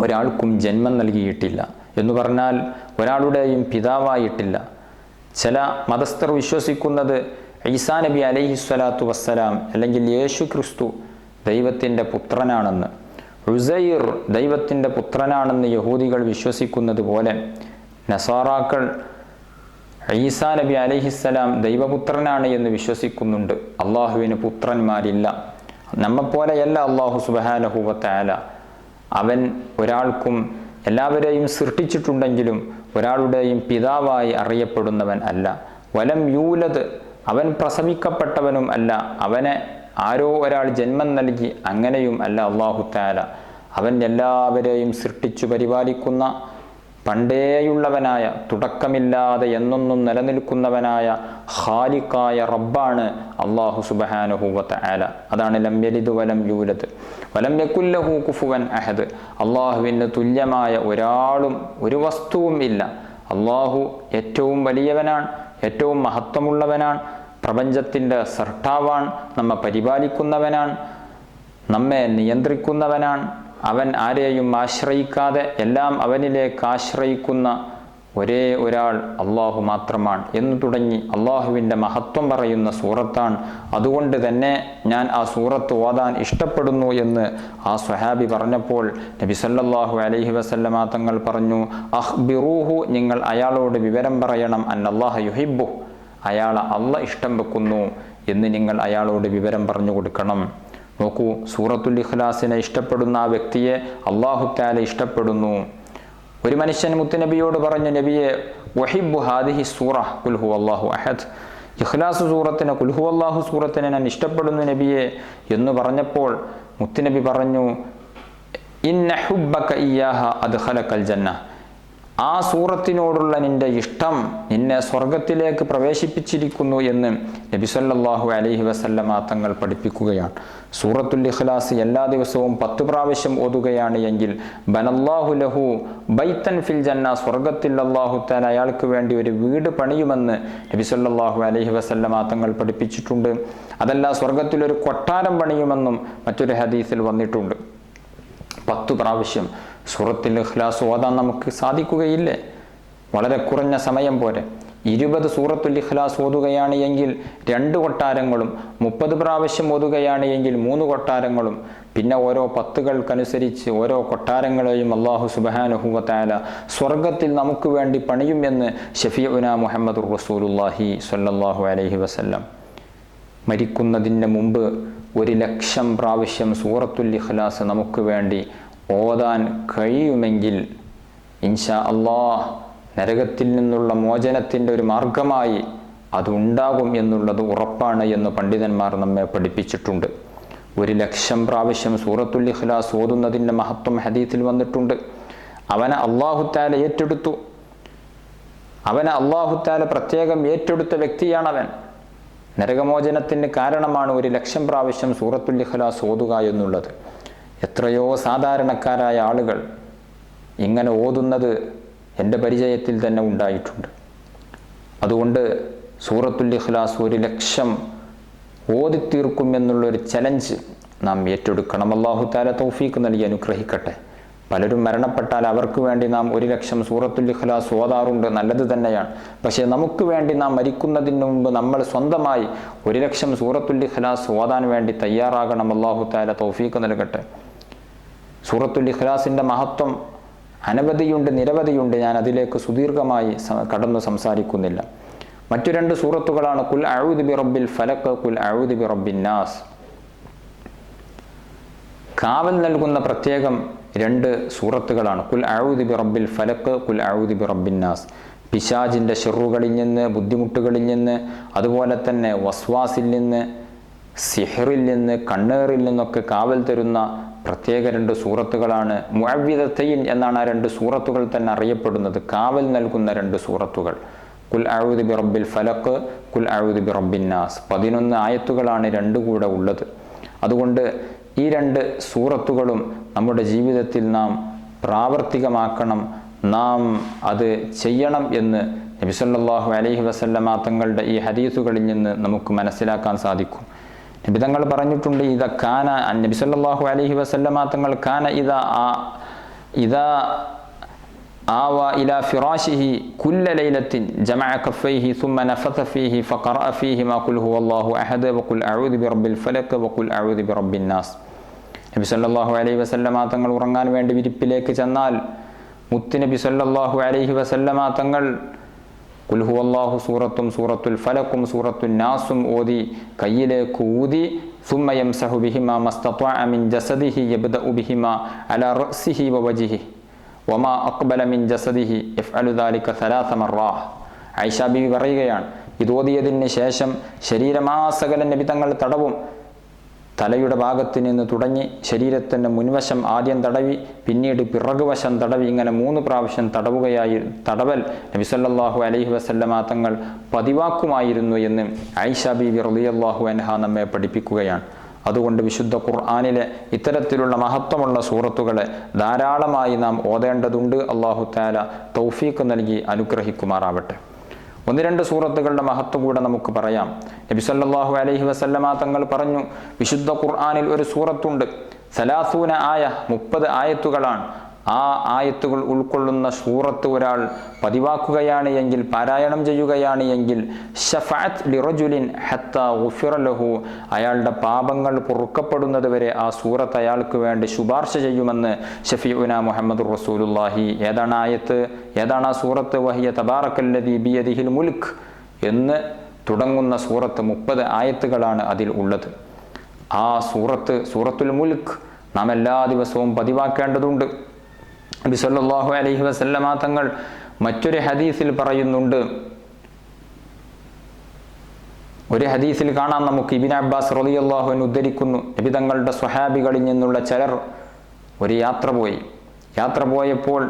ഒരാൾക്കും ജന്മം നൽകിയിട്ടില്ല എന്ന് പറഞ്ഞാൽ ഒരാളുടെയും പിതാവായിട്ടില്ല. ചില മതസ്ഥർ വിശ്വസിക്കുന്നത് ഈസാ നബി അലൈഹിസ്സലാത്തു വസ്സലാം അല്ലെങ്കിൽ യേശു ക്രിസ്തു ദൈവത്തിൻ്റെ പുത്രനാണെന്ന്, ഉസൈർ ദൈവത്തിൻ്റെ പുത്രനാണെന്ന് യഹൂദികൾ വിശ്വസിക്കുന്നത് പോലെ നസാറാക്കൾ ഈസാ നബി അലൈഹിസ്സലാം ദൈവപുത്രനാണ് എന്ന് വിശ്വസിക്കുന്നുണ്ട്. അള്ളാഹുവിന് പുത്രന്മാരില്ല. നമ്മെപ്പോലെയല്ല അള്ളാഹു സുബ്ഹാനഹു വ തആല. അവൻ ഒരാൾക്കും എല്ലാവരെയും സൃഷ്ടിച്ചിട്ടുണ്ടെങ്കിലും ഒരാളുടെയും പിതാവായി അറിയപ്പെടുന്നവൻ അല്ല. വലം യൂലദ്, അവൻ പ്രസവിക്കപ്പെട്ടവനും അല്ല. അവനെ ആരോ ഒരാൾ ജന്മം നൽകി, അങ്ങനെയും അല്ല അല്ലാഹു തആല. അവൻ എല്ലാവരെയും സൃഷ്ടിച്ചു പരിപാലിക്കുന്ന പണ്ടേയുള്ളവനായ, തുടക്കമില്ലാതെ എന്നൊന്നും നിലനിൽക്കുന്നവനായ ഖാലിഖായ റബ്ബാണ് അല്ലാഹു സുബ്ഹാനഹു വ തആല. അതാണ് ലം യലിദ് വലം യൂലദ് വലം യകുൽ ലഹു കുഫുവൻ അഹദ്. അല്ലാഹുവിന് തുല്യമായ ഒരാളും ഒരു വസ്തുവും ഇല്ല. അല്ലാഹു ഏറ്റവും വലിയവനാണ്, ഏറ്റവും മഹത്വമുള്ളവനാണ്, പ്രപഞ്ചത്തിൻ്റെ സൃഷ്ടാവാണ്, നമ്മെ പരിപാലിക്കുന്നവനാണ്, നമ്മെ നിയന്ത്രിക്കുന്നവനാണ്. അവൻ ആരെയും ആശ്രയിക്കാതെ എല്ലാം അവനിലേക്ക് ആശ്രയിക്കുന്ന ഒരേ ഒരാൾ അള്ളാഹു മാത്രമാണ് എന്ന് തുടങ്ങി അള്ളാഹുവിൻ്റെ മഹത്വം പറയുന്ന സൂറത്താണ്. അതുകൊണ്ട് തന്നെ ഞാൻ ആ സൂറത്ത് ഓതാൻ ഇഷ്ടപ്പെടുന്നു എന്ന് ആ സ്വഹാബി പറഞ്ഞപ്പോൾ നബി സല്ലല്ലാഹു അലൈഹി വസല്ലമ തങ്ങൾ പറഞ്ഞു, അഖ്ബിറൂഹു, നിങ്ങൾ അയാളോട് വിവരം പറയണം, അന്നല്ലാഹ യുഹിബ്ബു, അയാളെ അള്ളാഹ് ഇഷ്ടം വെക്കുന്നു എന്ന് നിങ്ങൾ അയാളോട് വിവരം പറഞ്ഞു കൊടുക്കണം. നോക്കൂ, സൂറത്തുൽ ഇഖ്ലാസിനെ ഇഷ്ടപ്പെടുന്ന ആ വ്യക്തിയെ അല്ലാഹു തആല ഇഷ്ടപ്പെടുന്നു. ഒരു മനുഷ്യൻ മുത്തുനബിയോട് പറഞ്ഞു, നബിയെ വഹിബ്ബു ഹാദിഹി സൂറ ഖുൽ ഹുവല്ലാഹു അഹദ്, ഇഖ്ലാസ് സൂറത്തിനെ, ഖുൽ ഹുവല്ലാഹു സൂറത്തിനെ ഞാൻ ഇഷ്ടപ്പെടുന്നു നബിയെ എന്ന് പറഞ്ഞപ്പോൾ മുത്തുനബി പറഞ്ഞു, ഇന്ന ഹുബ്ബക ഇയ്യാഹ അദ്ഖലകൽ ജന്ന, ആ സൂറത്തിനോടുള്ള നിന്റെ ഇഷ്ടം നിന്നെ സ്വർഗത്തിലേക്ക് പ്രവേശിപ്പിച്ചിരിക്കുന്നു എന്ന് നബി സല്ലല്ലാഹു അലൈഹി വസല്ലമ തങ്ങൾ പഠിപ്പിക്കുകയാണ്. സൂറത്തുൽ ഇഖ്ലാസ് എല്ലാ ദിവസവും 10 പ്രാവശ്യം ഓതുകയാണ് എങ്കിൽ ബനല്ലാഹു ലഹു ബൈതൻ ഫിൽ ജന്ന, സ്വർഗത്തിൽ അല്ലാഹു തആല അയാൾക്ക് വേണ്ടി ഒരു വീട് പണിയുമെന്ന് നബി സല്ലല്ലാഹു അലൈഹി വസല്ലമ തങ്ങൾ പഠിപ്പിച്ചിട്ടുണ്ട്. അതല്ല, സ്വർഗത്തിൽ ഒരു കൊട്ടാരം പണിയുമെന്നും മറ്റൊരു ഹദീസിൽ വന്നിട്ടുണ്ട്. 10 പ്രാവശ്യം സൂറത്തുൽ ഇഖ്ലാസ് ഓതാൻ നമുക്ക് സാധിക്കുകയില്ലേ? വളരെ കുറഞ്ഞ സമയം പോരെ. 20 സൂറത്തുൽ ഇഖ്ലാസ് ഓതുകയാണ് എങ്കിൽ 2 കൊട്ടാരങ്ങളും, 30 പ്രാവശ്യം ഓതുകയാണ് എങ്കിൽ 3 കൊട്ടാരങ്ങളും, പിന്നെ ഓരോ 10കൾക്കനുസരിച്ച് ഓരോ കൊട്ടാരങ്ങളെയും അല്ലാഹു സുബ്ഹാനഹു വ തആല സ്വർഗത്തിൽ നമുക്ക് വേണ്ടി പണിയും എന്ന് ഷഫീഉന മുഹമ്മദുർ റസൂലുള്ളാഹി സ്വല്ലല്ലാഹു അലൈഹി വസല്ലം. മരിക്കുന്നതിന് മുമ്പ് 1,00,000 പ്രാവശ്യം സൂറത്തുൽ ഇഖ്ലാസ് നമുക്ക് വേണ്ടി ഓതാൻ കഴിയുമെങ്കിൽ ഇൻഷാ അല്ലാഹ് നരകത്തിൽ നിന്നുള്ള മോചനത്തിൻ്റെ ഒരു മാർഗമായി അതുണ്ടാകും എന്നുള്ളത് ഉറപ്പാണ് എന്ന് പണ്ഡിതന്മാർ നമ്മെ പഠിപ്പിച്ചിട്ടുണ്ട്. 1,00,000 പ്രാവശ്യം സൂറത്തുൽ ഇഖ്ലാസ് ഓതുന്നതിൻ്റെ മഹത്വം ഹദീസിൽ വന്നിട്ടുണ്ട്. അവനെ അല്ലാഹു തആല ഏറ്റെടുത്തു. അവനെ അല്ലാഹു തആല പ്രത്യേകം ഏറ്റെടുത്ത വ്യക്തിയാണവൻ. നരകമോചനത്തിന് കാരണമാണ് 1,00,000 പ്രാവശ്യം സൂറത്തുൽ ഇഖ്ലാസ് ഓതുക എന്നുള്ളത്. എത്രയോ സാധാരണക്കാരായ ആളുകൾ ഇങ്ങനെ ഓതുന്നത് എൻ്റെ പരിചയത്തിൽ തന്നെ ഉണ്ടായിട്ടുണ്ട്. അതുകൊണ്ട് സൂറത്തുൽ ഇഖ്ലാസ് 1,00,000 ഓതിത്തീർക്കും എന്നുള്ളൊരു ചലഞ്ച് നാം ഏറ്റെടുക്കണം. അല്ലാഹു തആല തൗഫീഖ് നൽകി അനുഗ്രഹിക്കട്ടെ. പലരും മരണപ്പെട്ടാൽ അവർക്ക് വേണ്ടി നാം 1,00,000 സൂറത്തുൽ ഇഖ്ലാസ് ഓതാറുണ്ട്, നല്ലത് തന്നെയാണ്. പക്ഷേ നമുക്ക് വേണ്ടി നാം മരിക്കുന്നതിന് മുമ്പ് നമ്മൾ സ്വന്തമായി 1,00,000 സൂറത്തുൽ ഇഖ്ലാസ് ഓതാൻ വേണ്ടി തയ്യാറാകണം. അല്ലാഹു തആല തൗഫീഖ് നൽകട്ടെ. സൂറത്തുൽ ഇഖ്ലാസിൻ്റെ മഹത്വം അനവധിയുണ്ട്, നിരവധിയുണ്ട്. ഞാൻ അതിലേക്ക് സുദീർഘമായി കടന്നു സംസാരിക്കുന്നില്ല. മറ്റു 2 സൂറത്തുകളാണ് ഖുൽ അഊദു ബിറബ്ബിൽ ഫലഖ്, ഖുൽ അഊദു ബിറബ്ബിൻ നാസ്. കാവൽ നൽകുന്ന പ്രത്യേകം 2 സൂറത്തുകളാണ് ഖുൽ അഊദു ബിറബ്ബിൽ ഫലഖ്, ഖുൽ അഊദു ബിറബ്ബിൻ നാസ്. പിശാചിൻ്റെ ഷെറുകളിൽ നിന്ന്, ബുദ്ധിമുട്ടുകളിൽ നിന്ന്, അതുപോലെ തന്നെ വസ്വാസിൽ നിന്ന്, സിഹറിൽ നിന്ന്, കണ്ണേറിൽ നിന്നൊക്കെ കാവൽ തരുന്ന പ്രത്യേക 2 സൂറത്തുകളാണ്. മുഅവ്വിദത്തൈൻ എന്നാണ് ആ 2 സൂറത്തുകൾ തന്നെ അറിയപ്പെടുന്നത്. കാവൽ നൽകുന്ന 2 സൂറത്തുകൾ ഖുൽ അഊദു ബിറബ്ബിൽ ഫലഖ്, ഖുൽ അഊദു ബിറബ്ബിൻ നാസ്. 11 ആയത്തുകളാണ് 2 കൂടെ ഉള്ളത്. അതുകൊണ്ട് ഈ 2 സൂറത്തുകളും നമ്മുടെ ജീവിതത്തിൽ നാം പ്രാവർത്തികമാക്കണം, നാം അത് ചെയ്യണം എന്ന് നബി സല്ലല്ലാഹു അലൈഹി വസല്ലമ തങ്ങളുടെ ഈ ഹദീസുകളിൽ നിന്ന് നമുക്ക് മനസ്സിലാക്കാൻ സാധിക്കും. നബി തങ്ങൾ പറഞ്ഞിട്ടുണ്ട്, നബി സല്ലല്ലാഹു അലൈഹി വസല്ലമ തങ്ങൾ ഇദാ ആവ ഇലാ ഫിറാശിഹി കുല്ല ലൈലത്തിൻ ജമഅ കഫൈഹി സുമ്മ നഫഥ ഫീഹി ഫഖറഅ ഫീഹിമാ ഖുൽ ഹുവല്ലാഹു അഹദ് വഖുൽ അഊദു ബിറബ്ബിൽ ഫലഖ് വഖുൽ അഊദു ബിറബ്ബിൻ നാസ്. നബി സല്ലല്ലാഹു അലൈഹി വസല്ലമ തങ്ങൾ ഉറങ്ങാൻ വേണ്ടി വിരിപ്പിലേക്ക് ചെന്നാൽ മുത്തുനബി സല്ലല്ലാഹു അലൈഹി വസല്ലമ തങ്ങൾ ഖുൽ ഹുവല്ലാഹു സൂറത്തും സൂറത്തുൽ ഫലഖും സൂറത്തുൻ നാസും ഓതി കയ്യിലേക്ക് ഊതി സുമ്മ യംസഹു ബിഹിമാ മസ്തത്വഅ മിൻ ജസദിഹി യബ്ദഉ ബിഹിമാ അലാ റഅസിഹി വവജ്ഹിഹി വമാ അഖ്ബല മിൻ ജസദിഹി യഫ്അലു ദാലിക സലാസ മർറാഹ്. ആയിഷ ബീവി പറയുകയാണ്, ഇതോതിയതിന് ശേഷം ശരീരമാസകലം നബി തങ്ങൾ തടവും. തലയുടെ ഭാഗത്ത് നിന്ന് തുടങ്ങി ശരീരത്തിൻ്റെ മുൻവശം ആദ്യം തടവി, പിന്നീട് പിറകുവശം തടവി, ഇങ്ങനെ 3 പ്രാവശ്യം തടവൽ നബി സല്ലല്ലാഹു അലൈഹി വസല്ലമ തങ്ങൾ പതിവാക്കുമായിരുന്നു എന്ന് ആയിഷ ബീവി റളിയല്ലാഹു അൻഹ നമ്മെ പഠിപ്പിക്കുകയാണ്. അതുകൊണ്ട് വിശുദ്ധ ഖുർആനിലെ ഇത്തരത്തിലുള്ള മഹത്വമുള്ള സൂറത്തുകളെ ധാരാളമായി നാം ഓതേണ്ടതുണ്ട്. അല്ലാഹു തആല തൗഫീഖ് നൽകി അനുഗ്രഹിക്കുമാറാവട്ടെ. 1-2 സൂറത്തുകളുടെ മഹത്വം കൂടെ നമുക്ക് പറയാം. നബി സല്ലല്ലാഹു അലൈഹി വസല്ലമ തങ്ങൾ പറഞ്ഞു, വിശുദ്ധ ഖുർആനിൽ ഒരു സൂറത്തുണ്ട്, 30 ആയ 30 ആയത്തുകളാണ്. ആ ആയത്തുകൾ ഉൾക്കൊള്ളുന്ന സൂറത്ത് ഒരാൾ പതിവാക്കുകയാണ് എങ്കിൽ, പാരായണം ചെയ്യുകയാണ് എങ്കിൽ, ശഫഅത്ത് ലിറജുലിൻ ഹത്താ ഗുഫിറ ലഹു, അയാളുടെ പാപങ്ങൾ പൊറുക്കപ്പെടുന്നത് വരെ ആ സൂറത്ത് അയാൾക്ക് വേണ്ടി ശുപാർശ ചെയ്യുമെന്ന് ഷഫീഉന മുഹമ്മദുർ റസൂലുള്ളാഹി. ഏതാണ് ആയത്ത്? ഏതാണ് ആ സൂറത്ത്? വഹിയ തബാറക്കല്ലദീ ബിയദിഹിൽ മുൽക്ക് എന്ന് തുടങ്ങുന്ന സൂറത്ത്. 30 ആയത്തുകളാണ് അതിൽ ഉള്ളത്. ആ സൂറത്തുൽ മുൽക്ക് നാം എല്ലാ ദിവസവും പതിവാക്കേണ്ടതുണ്ട്. നബി സല്ലല്ലാഹു അലൈഹി വസല്ലമ തങ്ങൾ മറ്റൊരു ഹദീസിൽ പറയുന്നുണ്ട്, ഒരു ഹദീസിൽ കാണാം നമുക്ക്, ഇബ്നു അബ്ബാസ് റളിയല്ലാഹു അൻഹു ഉദ്ധരിക്കുന്നു, നബി തങ്ങളുടെ സ്വഹാബികളിൽ നിന്നുള്ള ചിലർ ഒരു യാത്ര പോയപ്പോൾ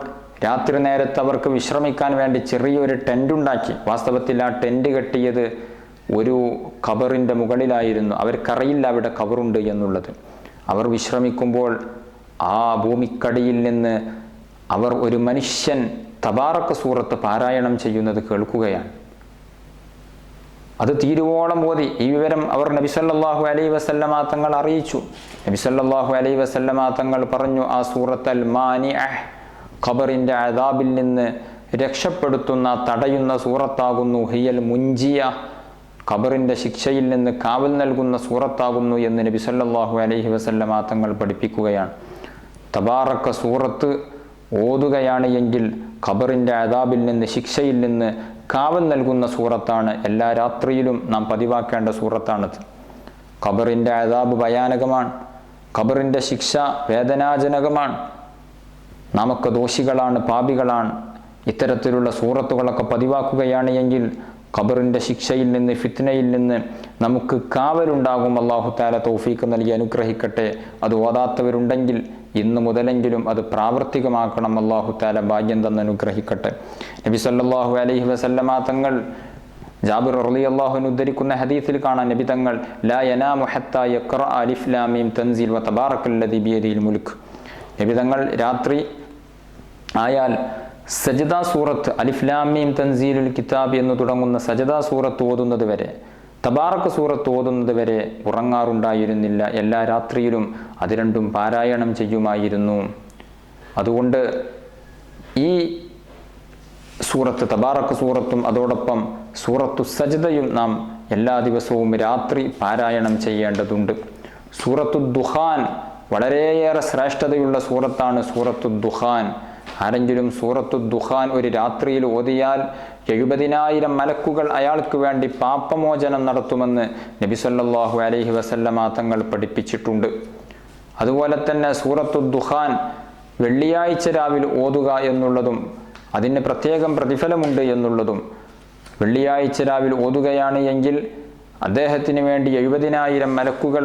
രാത്രി നേരത്ത് അവർക്ക് വിശ്രമിക്കാൻ വേണ്ടി ചെറിയൊരു ടെൻ്റ് ഉണ്ടാക്കി. വാസ്തവത്തിൽ ആ ടെൻ്റ് കെട്ടിയത് ഒരു ഖബറിൻ്റെ മുകളിലായിരുന്നു. അവർക്കറിയില്ല അവിടെ ഖബറുണ്ട് എന്നുള്ളത്. അവർ വിശ്രമിക്കുമ്പോൾ ആ ഭൂമിക്കടിയിൽ നിന്ന് അവർ ഒരു മനുഷ്യൻ തബാറക സൂറത്ത് പാരായണം ചെയ്യുന്നത് കേൾക്കുകയാണ്. അത് തീരുവോളം ഓതി. ഈ വിവരം അവർ നബി സല്ലല്ലാഹു അലൈഹി വസല്ലമ തങ്ങൾ അറിയിച്ചു. നബി സല്ലല്ലാഹു അലൈഹി വസല്ലമ തങ്ങൾ പറഞ്ഞു, ആ സൂറത്തൽ മാനിഅഹ്, ഖബറിൻ്റെ അദാബിൽ നിന്ന് രക്ഷപ്പെടുത്തുന്ന തടയുന്ന സൂറത്താകുന്നു. ഹിയൽ മുൻജിയ, ഖബറിൻ്റെ ശിക്ഷയിൽ നിന്ന് കാവൽ നൽകുന്ന സൂറത്താകുന്നു എന്ന് നബി സല്ലല്ലാഹു അലൈഹി വസല്ലമ തങ്ങൾ പഠിപ്പിക്കുകയാണ്. തബാറക സൂറത്ത് ഓതുകയാണ് എങ്കിൽ ഖബറിൻ്റെ അദാബിൽ നിന്ന്, ശിക്ഷയിൽ നിന്ന് കാവൽ നൽകുന്ന സൂറത്താണ്. എല്ലാ രാത്രിയിലും നാം പതിവാക്കേണ്ട സൂറത്താണത്. ഖബറിൻ്റെ അദാബ് ഭയാനകമാണ്. ഖബറിൻ്റെ ശിക്ഷ വേദനാജനകമാണ്. നാമൊക്കെ ദോഷികളാണ്, പാപികളാണ്. ഇത്തരത്തിലുള്ള സൂറത്തുകളൊക്കെ പതിവാക്കുകയാണ് എങ്കിൽ ഖബറിൻ്റെ ശിക്ഷയിൽ നിന്ന്, ഫിത്നയിൽ നിന്ന് നമുക്ക് കാവലുണ്ടാകും. അല്ലാഹു തആല തൗഫീഖ് നൽകി അനുഗ്രഹിക്കട്ടെ. അത് ഓതാത്തവരുണ്ടെങ്കിൽ ഇന്ന് മുതലെങ്കിലും അത് പ്രാവർത്തികമാക്കണം. അല്ലാഹു തആല ഭാഗ്യം തന്ന് അനുഗ്രഹിക്കട്ടെ. നബി സല്ലല്ലാഹു അലൈഹി വസല്ലമ തങ്ങൾ ജാബിർ റളിയല്ലാഹു അൻഹു ഉദ്ധരിക്കുന്ന ഹദീസിൽ കാണാൻ, നബി തങ്ങൾ ലാ യനാമു ഹത്താ യഖറഅ അലിഫ് ലാം മീം തൻസീൽ വ തബാറക്കല്ലദീ ബിയദിഹിൽ മുൽക്ക്. നബി തങ്ങൾ രാത്രി ആയാൽ സജദ സൂറത്ത്, അലിഫ് ലാം മീം തൻസീലുൽ കിതാബ് എന്ന് തുടങ്ങുന്ന സജദ സൂറത്ത് ഓതുന്നത് വരെ, തബാറക സൂറത്ത് ഓതുന്നത് വരെ ഉറങ്ങാറുണ്ടായിരുന്നില്ല. എല്ലാ രാത്രിയിലും അത് രണ്ടും പാരായണം ചെയ്യുമായിരുന്നു. അതുകൊണ്ട് ഈ സൂറത്ത്, തബാറക സൂറത്തും അതോടൊപ്പം സൂറത്തു സജ്ദയും നാം എല്ലാ ദിവസവും രാത്രി പാരായണം ചെയ്യേണ്ടതുണ്ട്. സൂറത്തു ദുഖാൻ വളരെയേറെ ശ്രേഷ്ഠതയുള്ള സൂറത്താണ്. സൂറത്തു ദുഖാൻ, ആരെങ്കിലും സൂറത്തു ദുഖാൻ ഒരു രാത്രിയിൽ ഓതിയാൽ 70,000 മലക്കുകൾ അയാൾക്ക് വേണ്ടി പാപമോചനം നടത്തുമെന്ന് നബി സല്ലല്ലാഹു അലൈഹി വസല്ലമ തങ്ങൾ പഠിപ്പിച്ചിട്ടുണ്ട്. അതുപോലെ തന്നെ സൂറത്തു ദുഖാൻ വെള്ളിയാഴ്ച രാവിലെ ഓതുക എന്നുള്ളതും അതിന് പ്രത്യേകം പ്രതിഫലമുണ്ട് എന്നുള്ളതും, വെള്ളിയാഴ്ച രാവിലെ ഓതുകയാണ് എങ്കിൽ അദ്ദേഹത്തിന് വേണ്ടി 70,000 മലക്കുകൾ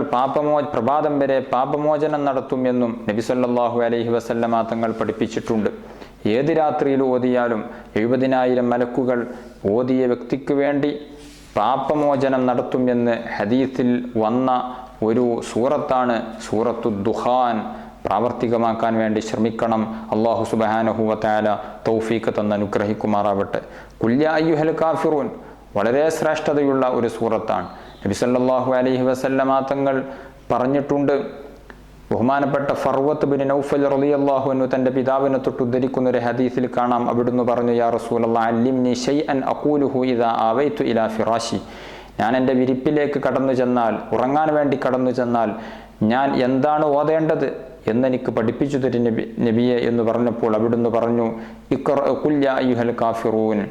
പ്രഭാതം വരെ പാപമോചനം നടത്തും എന്നും നബി സല്ലല്ലാഹു അലൈഹി വസല്ലമ തങ്ങൾ പഠിപ്പിച്ചിട്ടുണ്ട്. ഏത് രാത്രിയിൽ ഓതിയാലും 70,000 മലക്കുകൾ ഓതിയ വ്യക്തിക്ക് വേണ്ടി പാപമോചനം നടത്തും എന്ന് ഹദീസിൽ വന്ന ഒരു സൂറത്താണ് സൂറത്തു ദുഖാൻ. പ്രാവർത്തികമാക്കാൻ വേണ്ടി ശ്രമിക്കണം. അല്ലാഹു സുബ്ഹാനഹു വ തആല തൗഫീഖ് തന്ന് അനുഗ്രഹിക്കുമാറാവട്ടെ. ഖുൽ യാ അയ്യുഹൽ കാഫിറൂൻ വളരെ ശ്രേഷ്ഠതയുള്ള ഒരു സൂറത്താണ്. നബി സല്ലല്ലാഹു അലൈഹി വസല്ലമ തങ്ങൾ പറഞ്ഞിട്ടുണ്ട്. ബഹുമാനപ്പെട്ട ഫർവത്ത് ബിൻ നൗഫൽ റളിയല്ലാഹു അൻഹു തൻ്റെ പിതാവിനെ തൊട്ട് ഉദ്ധരിക്കുന്ന ഒരു ഹദീസിൽ കാണാം. അവിടുന്ന് പറഞ്ഞു, യാ റസൂലല്ലാഹ് അല്ലിംനി ഷൈഅൻ അഖൂലുഹു ഇദാ ആവൈതു ഇലാ ഫിറാശി. ഞാൻ എൻ്റെ വിരിപ്പിലേക്ക് കടന്നു ചെന്നാൽ, ഉറങ്ങാൻ വേണ്ടി കടന്നു ചെന്നാൽ ഞാൻ എന്താണ് ഓതേണ്ടത് എന്നെനിക്ക് പഠിപ്പിച്ചു തരും നബിയെ എന്ന് പറഞ്ഞപ്പോൾ അവിടുന്ന് പറഞ്ഞു, ഇഖ്റ ഖുൽ യാ അയ്യുഹൽ കാഫിറൂൻ.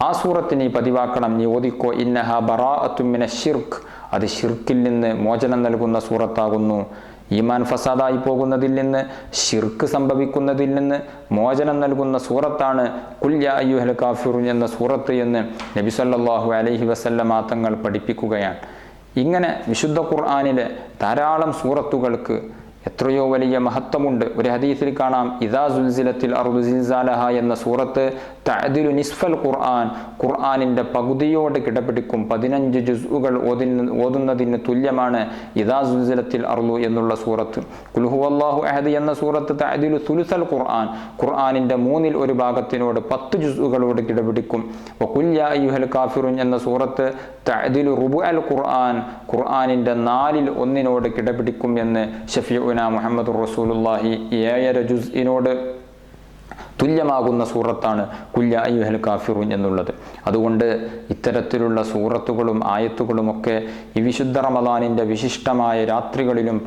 ആ സൂറത്ത് നീ പതിവാക്കണം, നീ ഓതിക്കോ. ഇന്നഹാ ബറാഅത്തും മിനശ്ശിർക്ക്. അത് ഷിർക്കിൽ നിന്ന് മോചനം നൽകുന്ന സൂറത്താകുന്നു. ഈമാൻ ഫസാദായി പോകുന്നതിൽ നിന്ന്, ഷിർക്ക് സംഭവിക്കുന്നതിൽ നിന്ന് മോചനം നൽകുന്ന സൂറത്താണ് ഖുൽ യാ അയ്യുഹൽ കാഫിറൂൻ എന്ന സൂറത്ത് എന്ന് നബി സല്ലല്ലാഹു അലൈഹി വസല്ലമ തങ്ങൾ പഠിപ്പിക്കുകയാണ്. ഇങ്ങനെ വിശുദ്ധ ഖുർആനിലെ ധാരാളം സൂറത്തുകൾക്ക് എത്രയോ വലിയ മഹത്വമുണ്ട്. ഒരു ഹദീസിൽ കാണാം, ഇദാ സുൽസിലത്തിൽ അർദു സിൽസാലഹ എന്ന സൂറത്ത് തഅദിലു നിസ്ഫൽ ഖുർആൻ, ഖുർആനിൻ്റെ പകുതിയോട് കിടപിടിക്കും. 15 ജുസ്ഉകൾ ഓതുന്നതിന് തുല്യമാണ് ഇദാ സുൽസിലത്തിൽ അർദു എന്നുള്ള സൂറത്ത്. ഖുൽ ഹുവല്ലാഹു അഹദ് എന്ന സൂറത്ത് തഅദിലു സുലുസൽ ഖുർആൻ, ഖുർആനിൻ്റെ 1/3 10 ജുസ്ഉകളോട് കിടപിടിക്കും. വഖുൽ യാ അയ്യുഹൽ കാഫിറൂൻ എന്ന സൂറത്ത് തഅദിലു റുബുഅൽ ഖുർആൻ, ഖുർആനിൻ്റെ 1/4 കിടപിടിക്കും എന്ന് ഷഫീഉ മുഹമ്മദ് റസൂലുള്ളാഹി 7 ജുസ്ഇനോട് തുല്യമാകുന്ന സൂറത്താണ് ഖുൽ യാ അയ്യുഹൽ കാഫിറൂൻ എന്നുള്ളത്. അതുകൊണ്ട് ഇത്തരത്തിലുള്ള സൂറത്തുകളും ആയത്തുകളുമൊക്കെ ഈ വിശുദ്ധ റമദാനിൻ്റെ വിശിഷ്ടമായ രാത്രികളിലും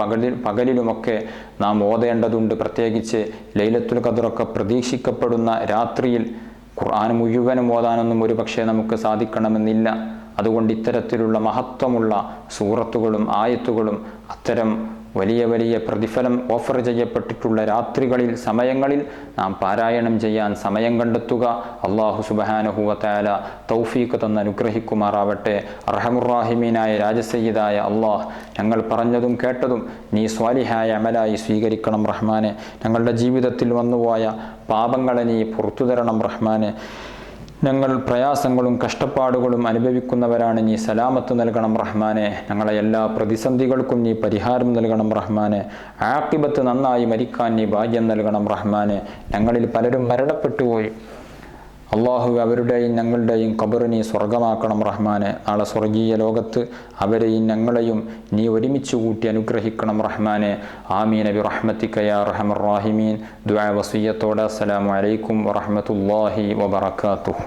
പകലിലുമൊക്കെ നാം ഓതേണ്ടതുണ്ട്. പ്രത്യേകിച്ച് ലൈലത്തുൽ ഖദ്റൊക്കെ പ്രതീക്ഷിക്കപ്പെടുന്ന രാത്രിയിൽ ഖുർആൻ മുഴുവനും ഓതാനൊന്നും ഒരു പക്ഷേ നമുക്ക് സാധിക്കണമെന്നില്ല. അതുകൊണ്ട് ഇത്തരത്തിലുള്ള മഹത്വമുള്ള സൂറത്തുകളും ആയത്തുകളും അത്തരം വലിയ വലിയ പ്രതിഫലം ഓഫർ ചെയ്യപ്പെട്ടിട്ടുള്ള രാത്രികളിൽ, സമയങ്ങളിൽ നാം പാരായണം ചെയ്യാൻ സമയം കണ്ടെത്തുക. അല്ലാഹു സുബ്ഹാനഹു വ തആല തൗഫീഖ് തന്ന് അനുഗ്രഹിക്കുമാറാവട്ടെ. അർഹമുർ-റാഹിമീനായ രാജസയ്യിദായ അല്ലാഹ്, ഞങ്ങൾ പറഞ്ഞതും കേട്ടതും നീ സ്വാലിഹായ അമലായി സ്വീകരിക്കണം റഹ്മാനെ. ഞങ്ങളുടെ ജീവിതത്തിൽ വന്നുപോയ പാപങ്ങളെ നീ പുറത്തു തരണം റഹ്മാനെ. ഞങ്ങൾ പ്രയാസങ്ങളും കഷ്ടപ്പാടുകളും അനുഭവിക്കുന്നവരാണ്, നീ സലാമത്ത് നൽകണം റഹ്മാനെ. ഞങ്ങളെ എല്ലാ പ്രതിസന്ധികൾക്കും നീ പരിഹാരം നൽകണം റഹ്മാനെ. ആഖിബത്ത് നന്നായി മരിക്കാൻ നീ ഭാഗ്യം നൽകണം റഹ്മാനെ. ഞങ്ങളിൽ പലരും മരണപ്പെട്ടുപോയി. അള്ളാഹു അവരുടെയും ഞങ്ങളുടെയും ഖബർ നീ സ്വർഗമാക്കണം റഹ്മാനെ. നാളെ സ്വർഗീയ ലോകത്ത് അവരെയും ഞങ്ങളെയും നീ ഒരുമിച്ച് കൂട്ടി അനുഗ്രഹിക്കണം റഹ്മാനെ. ആമീൻ ബിറഹ്മതിക യാ അർഹമർ റാഹിമീൻ. ദുആ വസിയ്യത്തോടെ അസ്സലാമു അലൈക്കും വറഹ്മത്തുള്ളാഹി വബറകാതുഹു.